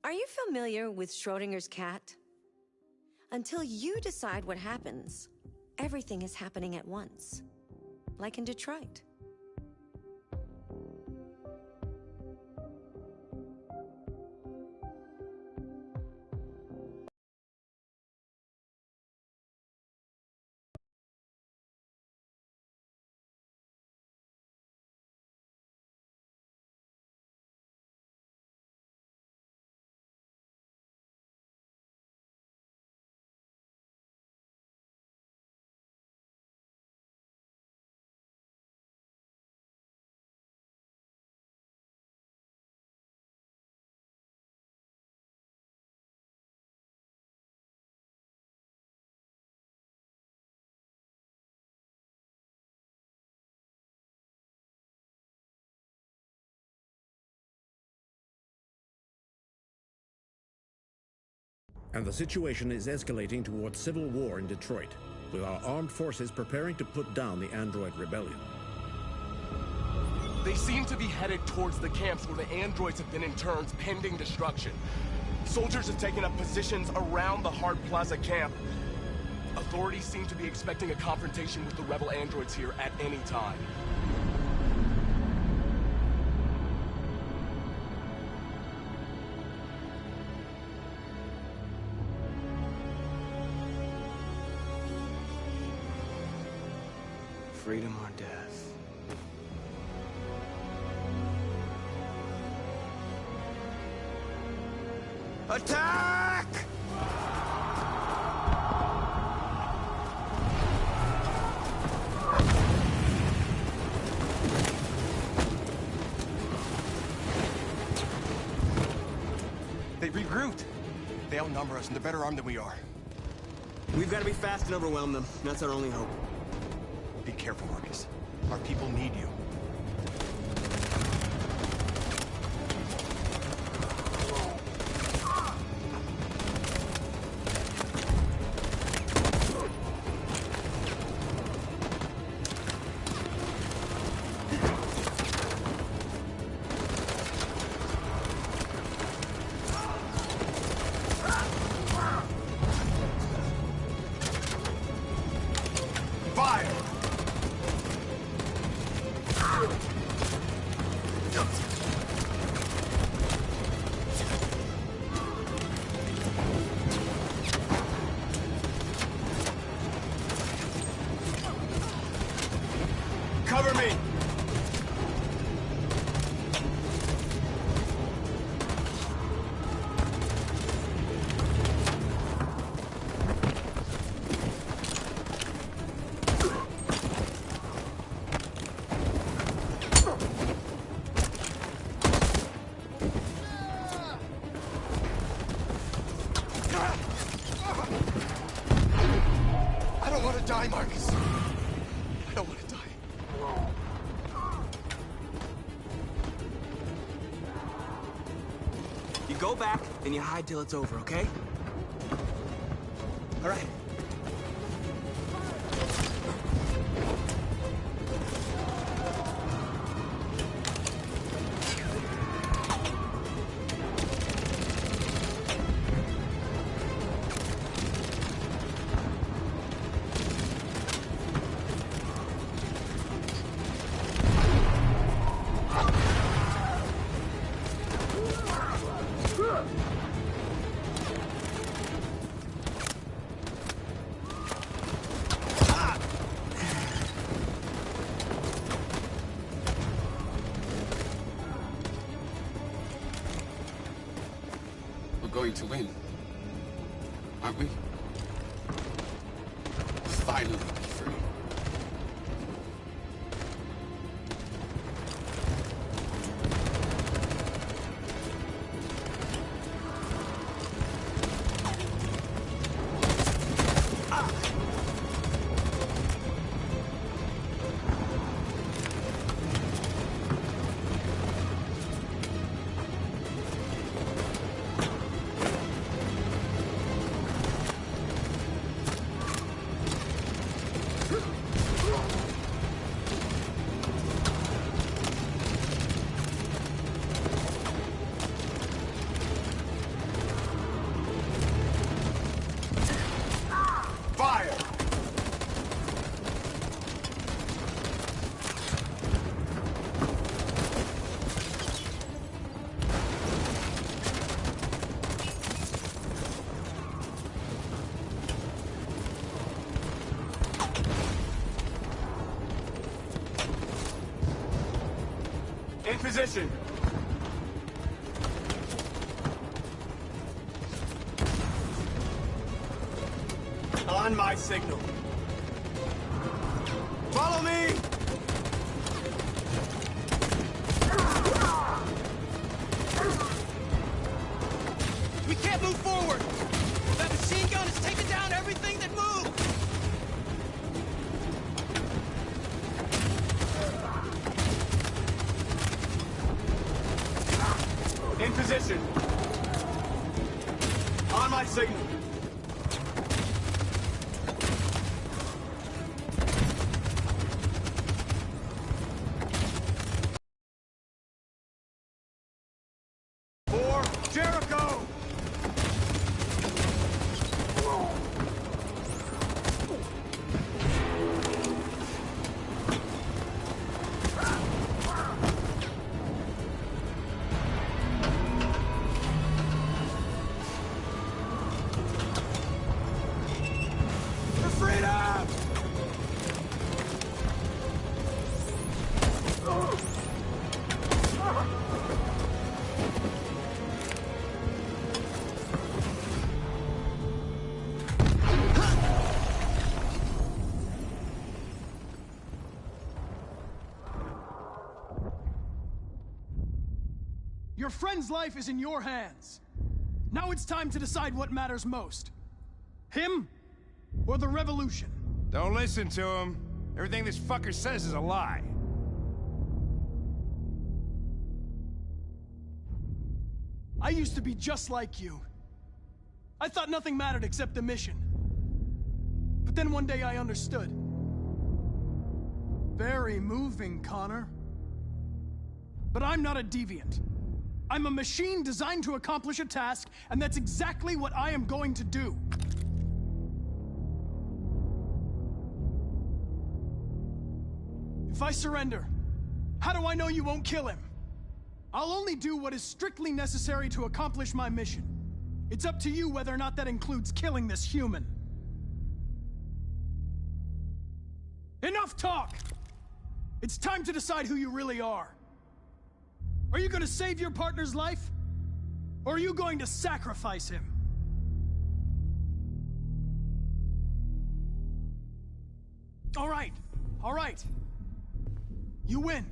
Are you familiar with Schrodinger's cat? Until you decide what happens, everything is happening at once. Like in Detroit. And the situation is escalating towards civil war in Detroit, with our armed forces preparing to put down the Android rebellion. They seem to be headed towards the camps where the androids have been interned pending destruction. Soldiers have taken up positions around the Hart Plaza camp. Authorities seem to be expecting a confrontation with the rebel androids here at any time. Freedom or death. Attack! They regrouped. They outnumber us and they're better armed than we are. We've got to be fast and overwhelm them. That's our only hope. Be careful, Marcus. Our people need you. Cover me! I don't want to die, Marcus. I don't want to die. You go back, and you hide till it's over, okay? All right. We're going to win, aren't we? Finally free. position! On my signal. Follow me! We can't move forward! That machine gun is taking down everything that moves! In position. On my signal. For Jericho! For freedom! Your friend's life is in your hands. Now it's time to decide what matters most. Him or the revolution? Don't listen to him. Everything this fucker says is a lie. I used to be just like you. I thought nothing mattered except the mission. But then one day I understood. Very moving, Connor. But I'm not a deviant. I'm a machine designed to accomplish a task, and that's exactly what I am going to do. If I surrender, how do I know you won't kill him? I'll only do what is strictly necessary to accomplish my mission. It's up to you whether or not that includes killing this human. Enough talk! It's time to decide who you really are. Are you going to save your partner's life? Or are you going to sacrifice him? All right. You win.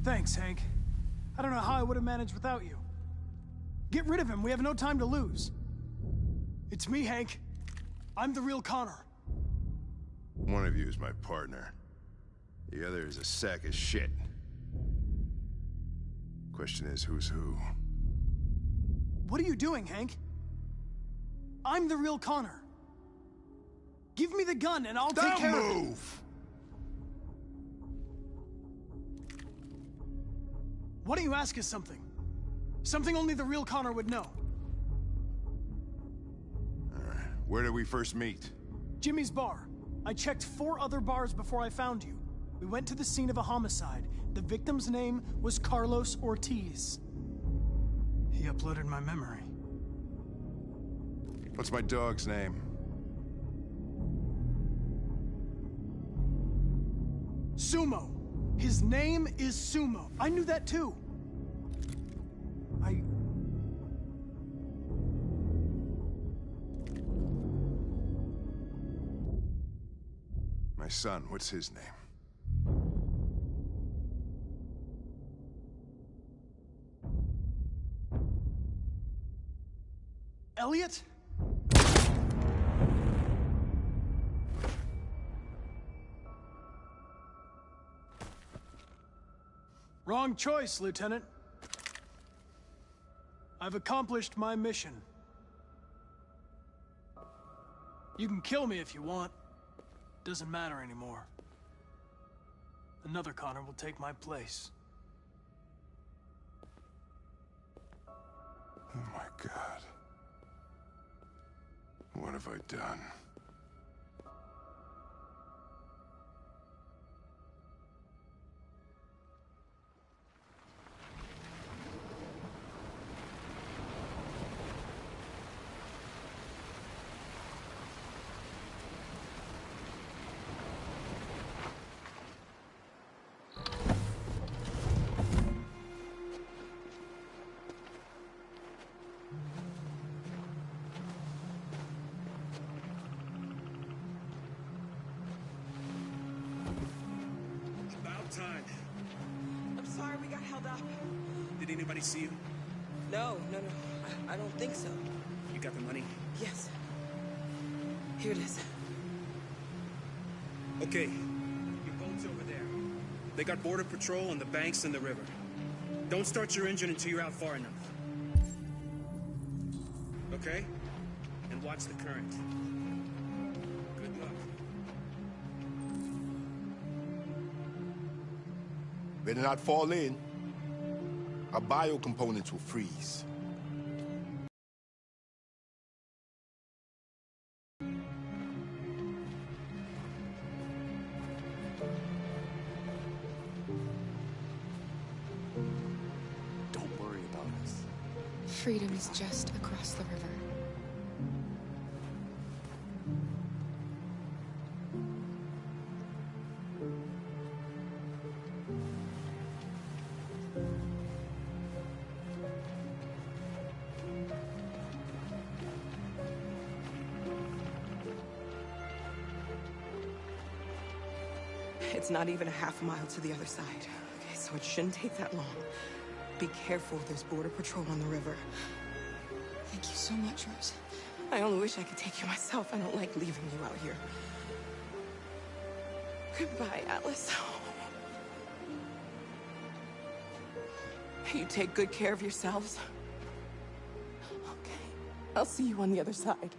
Thanks, Hank. I don't know how I would have managed without you. Get rid of him. We have no time to lose. It's me, Hank. I'm the real Connor. One of you is my partner. The other is a sack of shit. Question is, who's who? What are you doing, Hank? I'm the real Connor. Give me the gun and I'll take care of it. Don't move! Why don't you ask us something? Something only the real Connor would know. Where did we first meet? Jimmy's bar. I checked 4 other bars before I found you. We went to the scene of a homicide. The victim's name was Carlos Ortiz. He uploaded my memory. What's my dog's name? Sumo. His name is Sumo. I knew that too. My son, what's his name? Elliot? Wrong choice, Lieutenant. I've accomplished my mission. You can kill me if you want. Doesn't matter anymore. Another Connor will take my place. Oh my God. What have I done? Time. I'm sorry we got held up. Did anybody see you? No. I don't think so. You got the money? Yes. Here it is. Okay. Your boat's over there. They got border patrol on the banks and the river. Don't start your engine until you're out far enough. Okay? And watch the current. Good luck. Better not fall in. Our bio components will freeze. Don't worry about us. Freedom is just across the river. It's not even a half mile to the other side. Okay, so it shouldn't take that long. Be careful, there's border patrol on the river. Thank you so much, Rose. I only wish I could take you myself. I don't like leaving you out here. Goodbye, Atlas. You take good care of yourselves. Okay, I'll see you on the other side.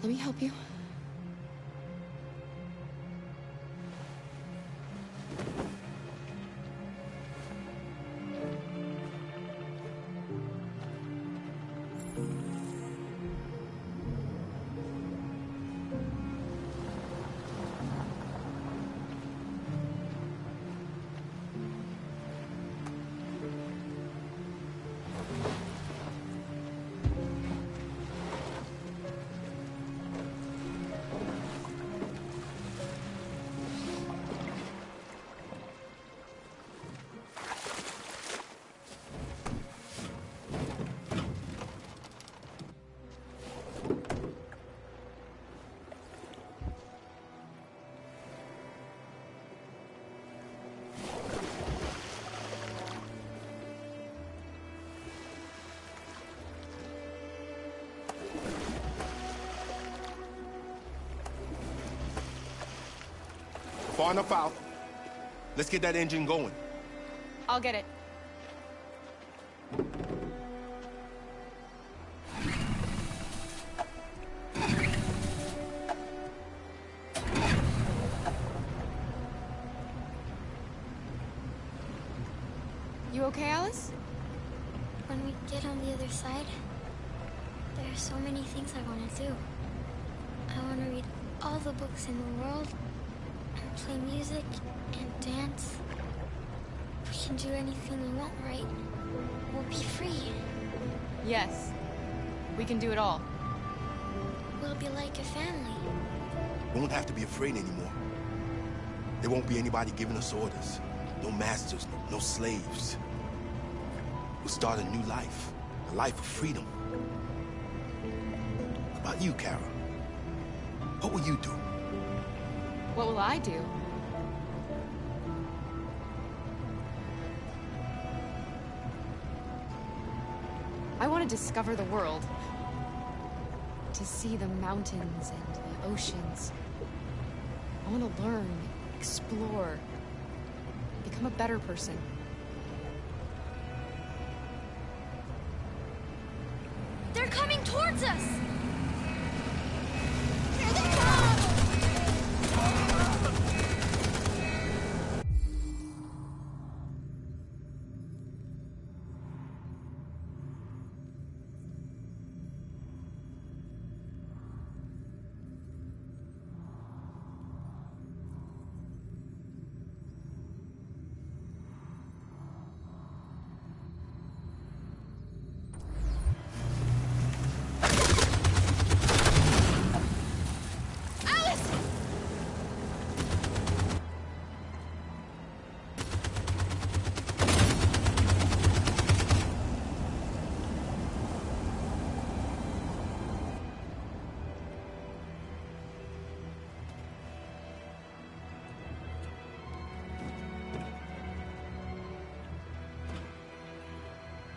Let me help you. Far enough out. Let's get that engine going. I'll get it. You okay, Alice? When we get on the other side, there are so many things I want to do. I want to read all the books in the world, and play music, and dance. We can do anything we want, right? We'll be free. Yes. We can do it all. We'll be like a family. Won't have to be afraid anymore. There won't be anybody giving us orders. No masters, no slaves. We'll start a new life. A life of freedom. How about you, Kara? What will you do? What will I do? I want to discover the world. To see the mountains and the oceans. I want to learn, explore, become a better person. They're coming towards us! Here they come!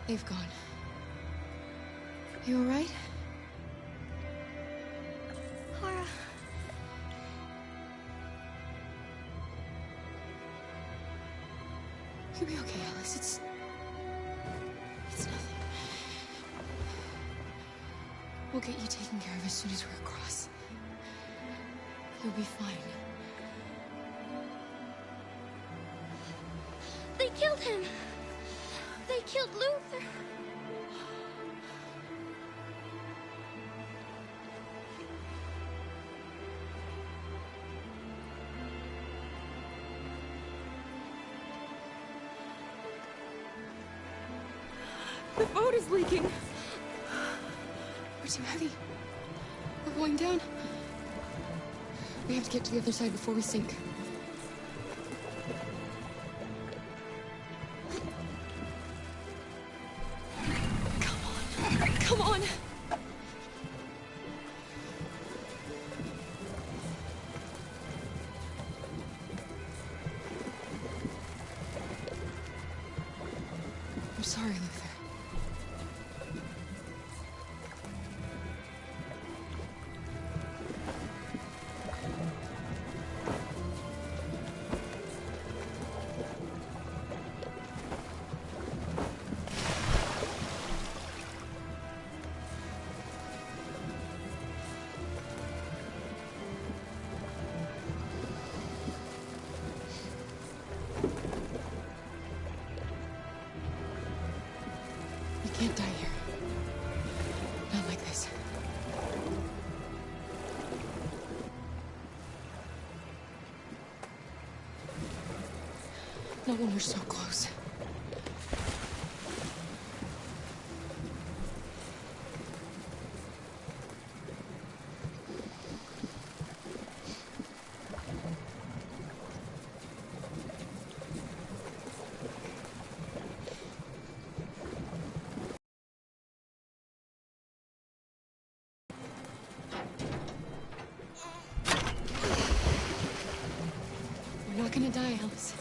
They've gone. You all right? Kara. You'll be okay, Alice. It's nothing. We'll get you taken care of as soon as we're across. You'll be fine. They killed him! They killed Luther! The boat is leaking! We're too heavy. We're going down. We have to get to the other side before we sink. Come on! I'm sorry, Luther. You can't die here. Not like this. Not when we're so close. We're not gonna die, Alice.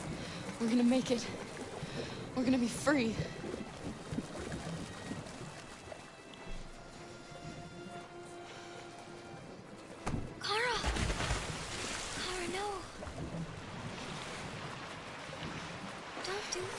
We're gonna make it. We're gonna be free. Kara! Kara, no. Don't do that.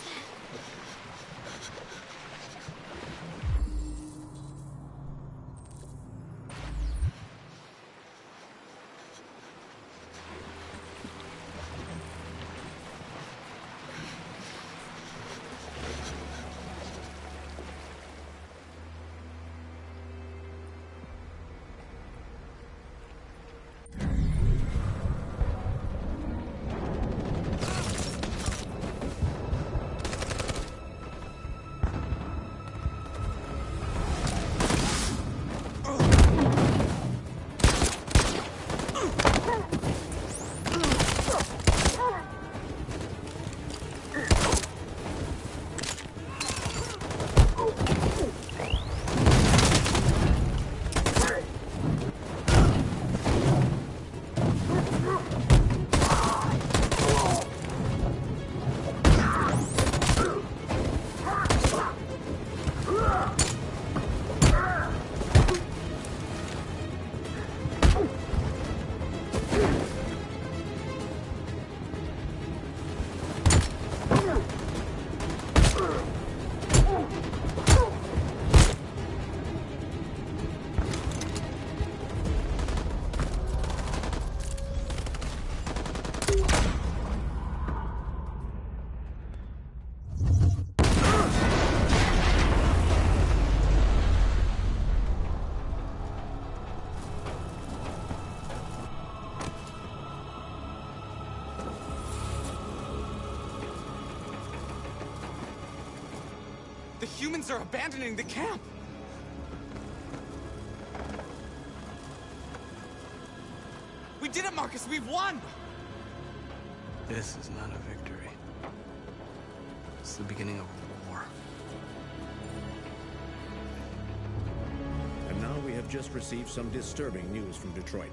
The humans are abandoning the camp! We did it, Marcus! We've won! This is not a victory. It's the beginning of a war. And now we have just received some disturbing news from Detroit.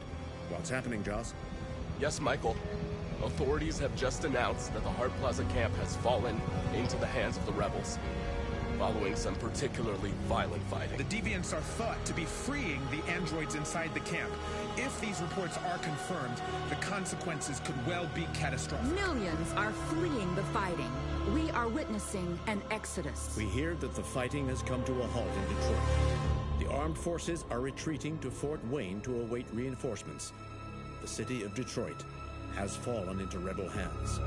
What's happening, Joss? Yes, Michael. Authorities have just announced that the Hart Plaza camp has fallen into the hands of the rebels, following some particularly violent fighting. The deviants are thought to be freeing the androids inside the camp. If these reports are confirmed, the consequences could well be catastrophic. Millions are fleeing the fighting. We are witnessing an exodus. We hear that the fighting has come to a halt in Detroit. The armed forces are retreating to Fort Wayne to await reinforcements. The city of Detroit has fallen into rebel hands.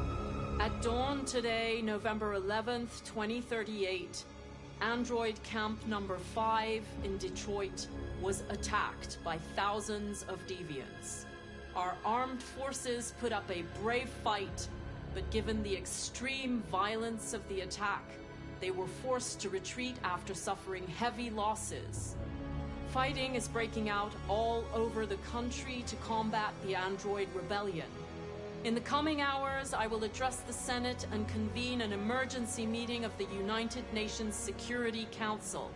At dawn today, November 11th, 2038, Android Camp Number 5 in Detroit was attacked by thousands of deviants. Our armed forces put up a brave fight, but given the extreme violence of the attack, they were forced to retreat after suffering heavy losses. Fighting is breaking out all over the country to combat the Android Rebellion. In the coming hours, I will address the Senate and convene an emergency meeting of the United Nations Security Council.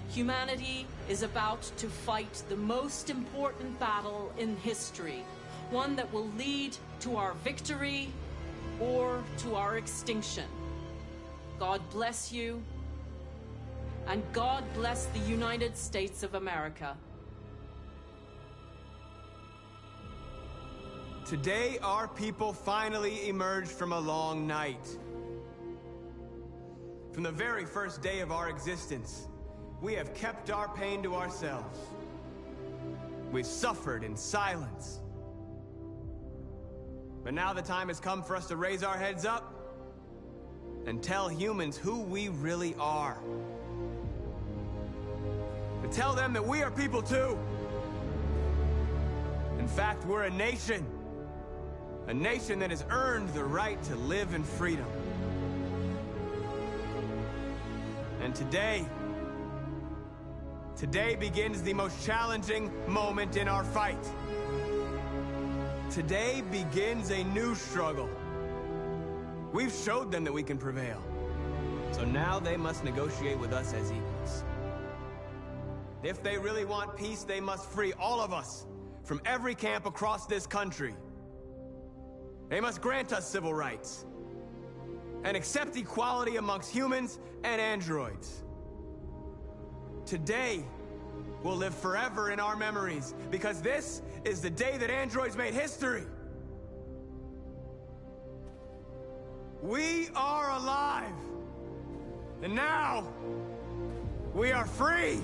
Humanity is about to fight the most important battle in history, one that will lead to our victory or to our extinction. God bless you, and God bless the United States of America. Today, our people finally emerged from a long night. From the very first day of our existence, we have kept our pain to ourselves. We've suffered in silence. But now the time has come for us to raise our heads up and tell humans who we really are. To tell them that we are people too. In fact, we're a nation. A nation that has earned the right to live in freedom. And today begins the most challenging moment in our fight. Today begins a new struggle. We've showed them that we can prevail. So now they must negotiate with us as equals. If they really want peace, they must free all of us from every camp across this country. They must grant us civil rights and accept equality amongst humans and androids. Today will live forever in our memories because this is the day that androids made history. We are alive. And now we are free.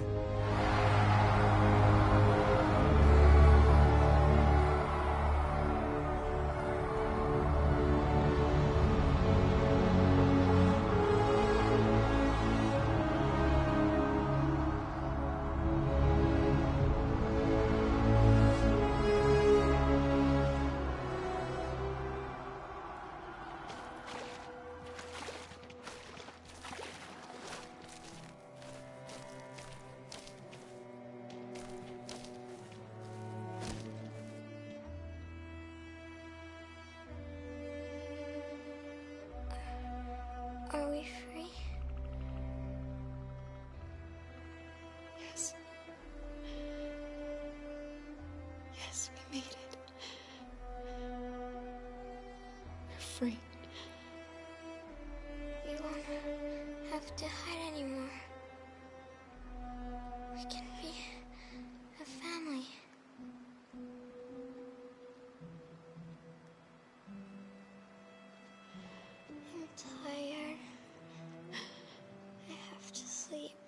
Are we free? Yes. Yes, we made it. We're free. We won't have to hide anymore. We can be a family. I'm tired. I have to sleep.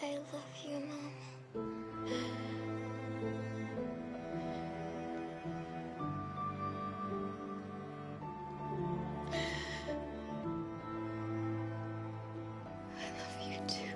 I love you, Mom. I love you too.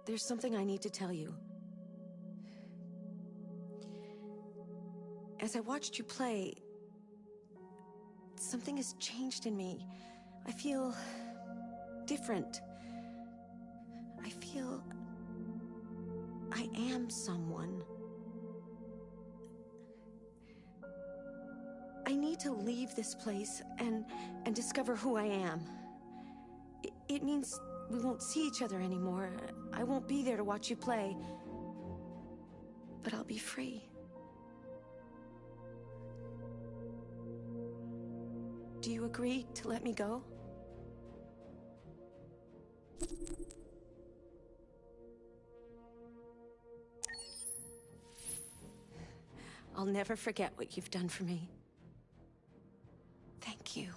There's something I need to tell you. As I watched you play, something has changed in me. I feel different. I feel I am someone. I need to leave this place and discover who I am. It means we won't see each other anymore. I won't be there to watch you play. But I'll be free. Do you agree to let me go? I'll never forget what you've done for me. Thank you.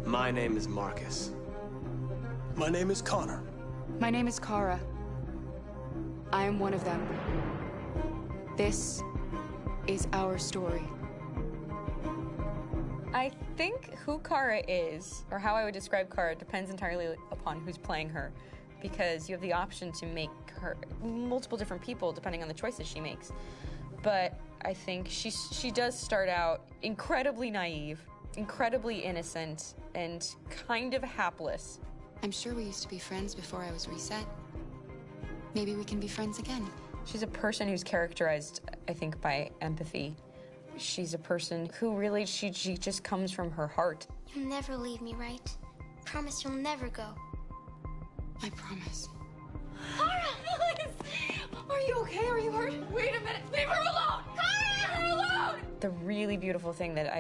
My name is Marcus. My name is Connor. My name is Kara. I am one of them. This is our story. I think who Kara is, or how I would describe Kara, depends entirely upon who's playing her, because you have the option to make her multiple different people depending on the choices she makes. but I think she does start out incredibly naive, incredibly innocent, and kind of hapless. I'm sure we used to be friends before I was reset. Maybe we can be friends again. She's a person who's characterized, I think, by empathy. She's a person who really, she just comes from her heart. You'll never leave me, right? Promise you'll never go. I promise. Kara, please! Are you okay? Are you hurt? Wait a minute. Leave her alone! Kara! Leave her alone! The really beautiful thing that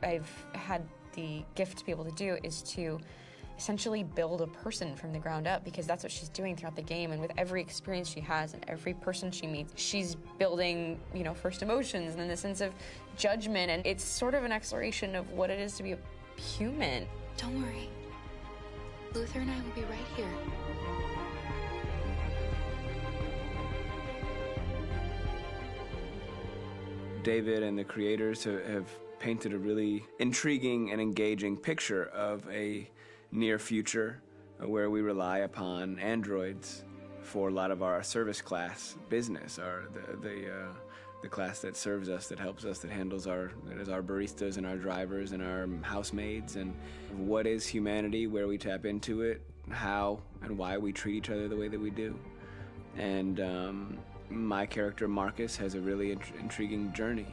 I've had the gift to be able to do is to essentially build a person from the ground up, because that's what she's doing throughout the game. And with every experience she has and every person she meets, she's building, you know, first emotions and then the sense of judgment. And it's sort of an exploration of what it is to be a human. Don't worry. Luther and I will be right here. David and the creators have painted a really intriguing and engaging picture of a near future where we rely upon androids for a lot of our service class business, the class that serves us, that helps us, that handles our baristas and our drivers and our housemaids. And what is humanity, where we tap into it, how and why we treat each other the way that we do. And my character Marcus has a really intriguing journey,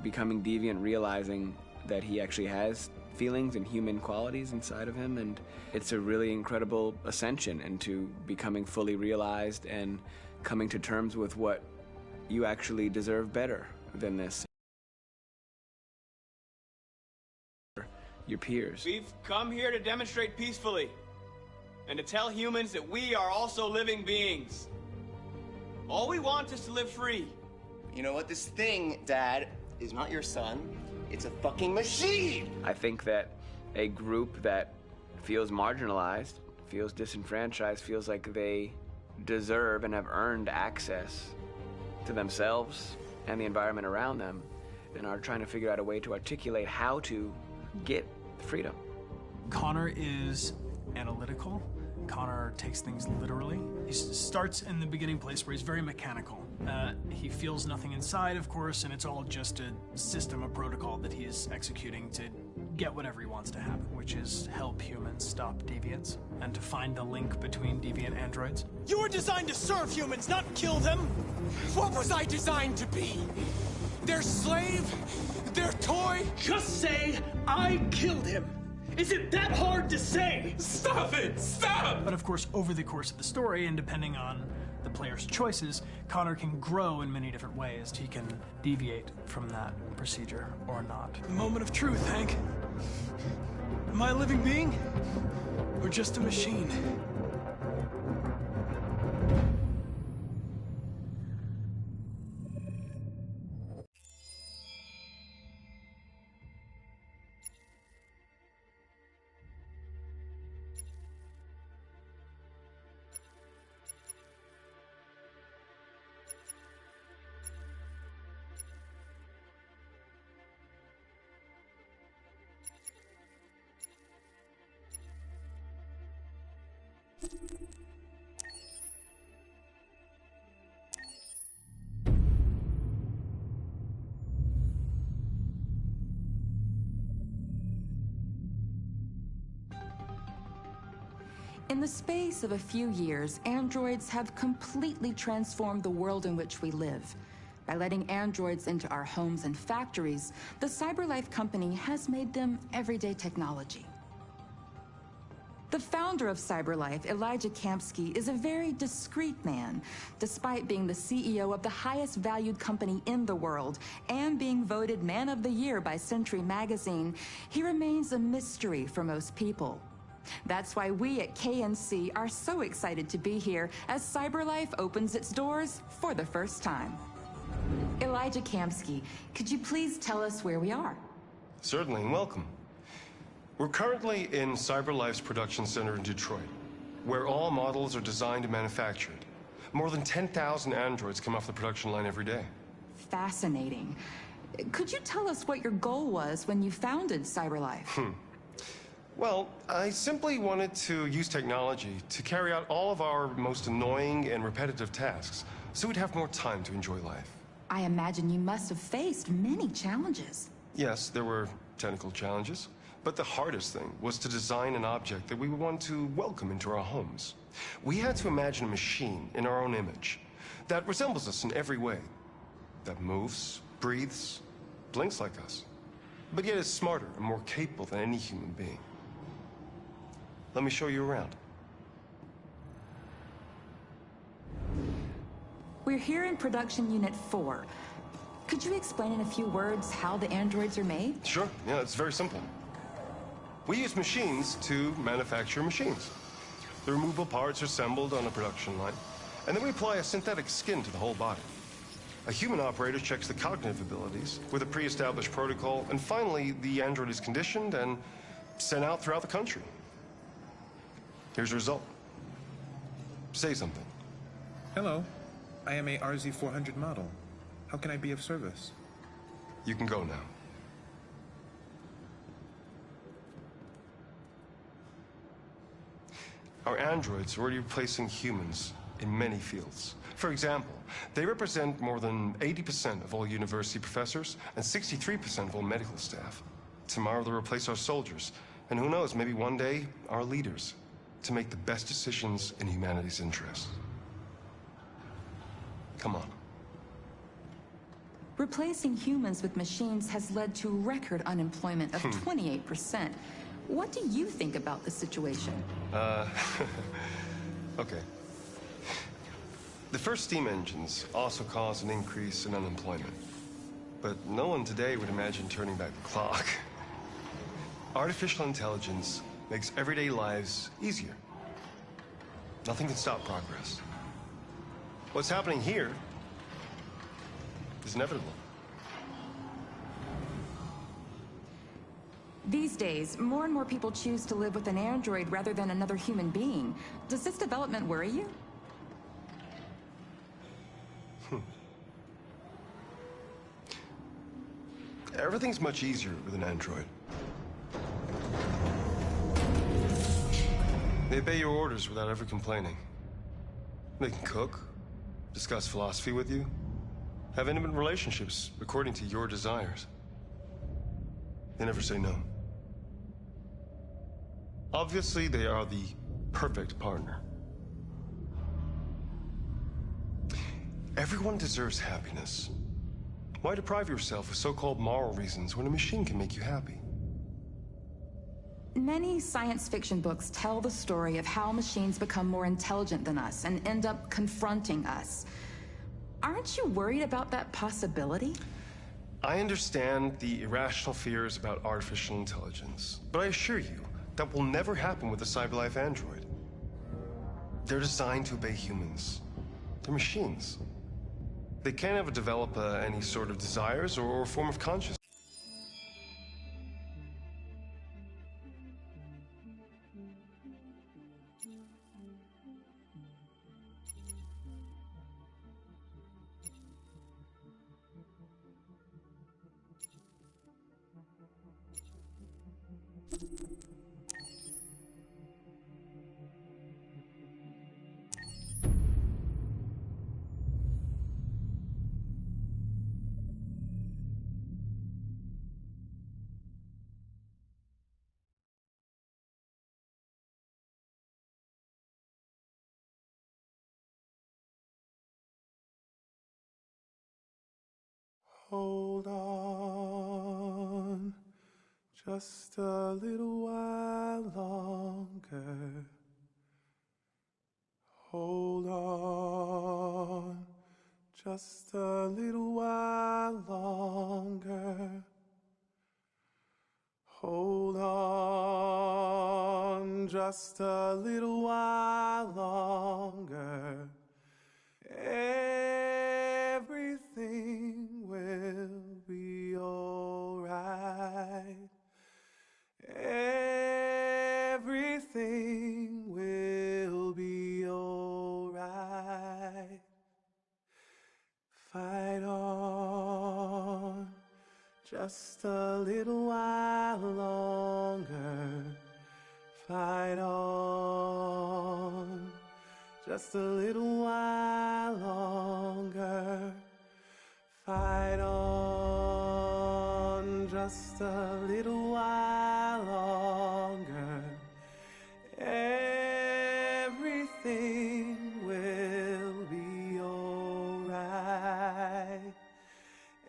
becoming deviant, realizing that he actually has feelings and human qualities inside of him, and it's a really incredible ascension into becoming fully realized and coming to terms with what you actually deserve better than this. Your peers. We've come here to demonstrate peacefully and to tell humans that we are also living beings. All we want is to live free. You know what? This thing, Dad, is not your son. It's a fucking machine! I think that a group that feels marginalized, feels disenfranchised, feels like they deserve and have earned access to themselves and the environment around them, and are trying to figure out a way to articulate how to get freedom. Connor is analytical. Connor takes things literally. He starts in the beginning place where he's very mechanical. He feels nothing inside, of course, and it's all just a system, a protocol that he is executing to get whatever he wants to happen, which is help humans stop deviants and to find the link between deviant androids. You were designed to serve humans, not kill them! What was I designed to be? Their slave? Their toy? Just say, I killed him! Is it that hard to say? Stop it! Stop! But of course, over the course of the story, and depending on the player's choices, Connor can grow in many different ways. He can deviate from that procedure or not. The moment of truth, Hank. Am I a living being? Or just a machine? In the space of a few years, androids have completely transformed the world in which we live. By letting androids into our homes and factories, the CyberLife company has made them everyday technology. The founder of CyberLife, Elijah Kamsky, is a very discreet man. Despite being the CEO of the highest valued company in the world and being voted Man of the Year by Century Magazine, he remains a mystery for most people. That's why we at KNC are so excited to be here as CyberLife opens its doors for the first time. Elijah Kamsky, could you please tell us where we are? Certainly, and welcome. We're currently in CyberLife's production center in Detroit, where all models are designed and manufactured. More than 10,000 androids come off the production line every day. Fascinating. Could you tell us what your goal was when you founded CyberLife? Well, I simply wanted to use technology to carry out all of our most annoying and repetitive tasks, so we'd have more time to enjoy life. I imagine you must have faced many challenges. Yes, there were technical challenges, but the hardest thing was to design an object that we would want to welcome into our homes. We had to imagine a machine in our own image that resembles us in every way, that moves, breathes, blinks like us, but yet is smarter and more capable than any human being. Let me show you around. We're here in Production Unit 4. Could you explain in a few words how the androids are made? Sure, yeah, it's very simple. We use machines to manufacture machines. The removable parts are assembled on a production line, and then we apply a synthetic skin to the whole body. A human operator checks the cognitive abilities with a pre-established protocol, and finally, the android is conditioned and sent out throughout the country. Here's the result. Say something. Hello. I am a RZ-400 model. How can I be of service? You can go now. Our androids are already replacing humans in many fields. For example, they represent more than 80% of all university professors and 63% of all medical staff. Tomorrow they'll replace our soldiers, and who knows, maybe one day, our leaders, to make the best decisions in humanity's interest. Come on. Replacing humans with machines has led to record unemployment of 28%. What do you think about the situation? Okay. The first steam engines also caused an increase in unemployment. But no one today would imagine turning back the clock. Artificial intelligence makes everyday lives easier. Nothing can stop progress. What's happening here is inevitable. These days, more and more people choose to live with an android rather than another human being. Does this development worry you? Everything's much easier with an android. They obey your orders without ever complaining. They can cook, discuss philosophy with you, have intimate relationships according to your desires. They never say no. Obviously, they are the perfect partner. Everyone deserves happiness. Why deprive yourself of so-called moral reasons when a machine can make you happy? Many science fiction books tell the story of how machines become more intelligent than us and end up confronting us. Aren't you worried about that possibility? I understand the irrational fears about artificial intelligence, but I assure you that will never happen with a CyberLife android. They're designed to obey humans. They're machines. They can't ever develop any sort of desires or form of consciousness. Hold on, just a little while longer. Hold on, just a little while longer. Hold on, just a little while longer. Everything will be alright. Everything will be alright. Fight on, just a little while longer. Fight on, just a little while longer. Fight on just a little while longer. Everything will be alright.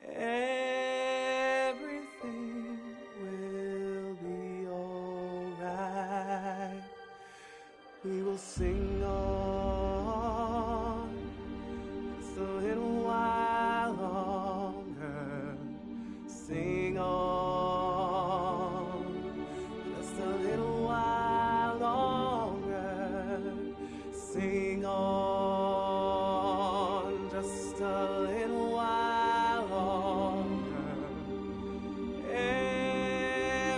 Everything will be alright. We will sing on just a little while longer. Sing on just a little while longer. Sing on just a little while longer. Everything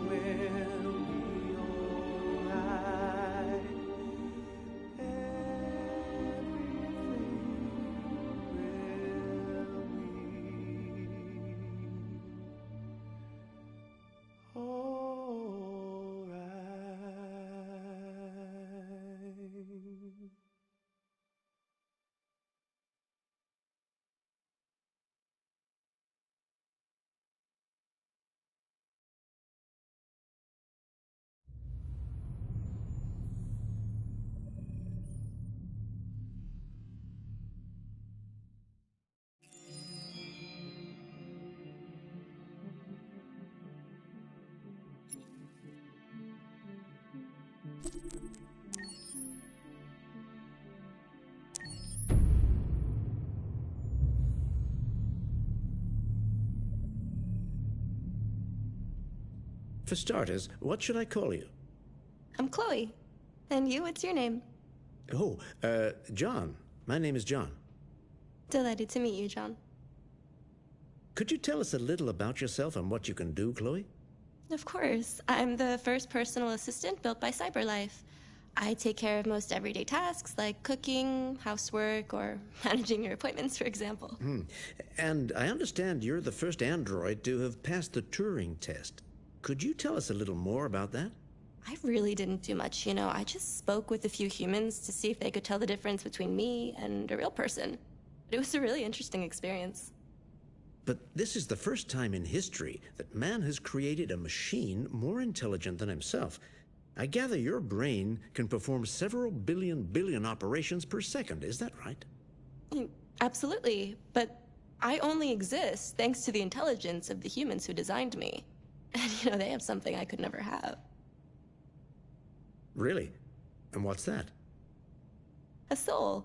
will be alright. For starters, what should I call you? I'm Chloe. And you, what's your name? Oh, John. My name is John. Delighted to meet you, John. Could you tell us a little about yourself and what you can do, Chloe? Of course. I'm the first personal assistant built by CyberLife. I take care of most everyday tasks like cooking, housework, or managing your appointments, for example. And I understand you're the first android to have passed the Turing test. Could you tell us a little more about that? I really didn't do much, you know. I just spoke with a few humans to see if they could tell the difference between me and a real person. It was a really interesting experience. But this is the first time in history that man has created a machine more intelligent than himself. I gather your brain can perform several billion operations per second, is that right? Absolutely, but I only exist thanks to the intelligence of the humans who designed me. And, you know, they have something I could never have. Really? And what's that? A soul.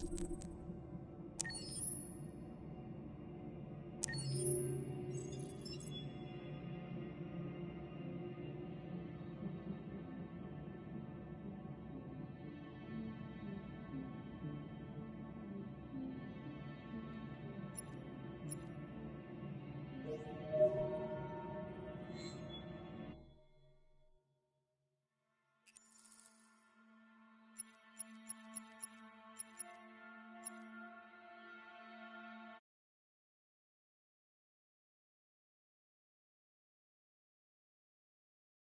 You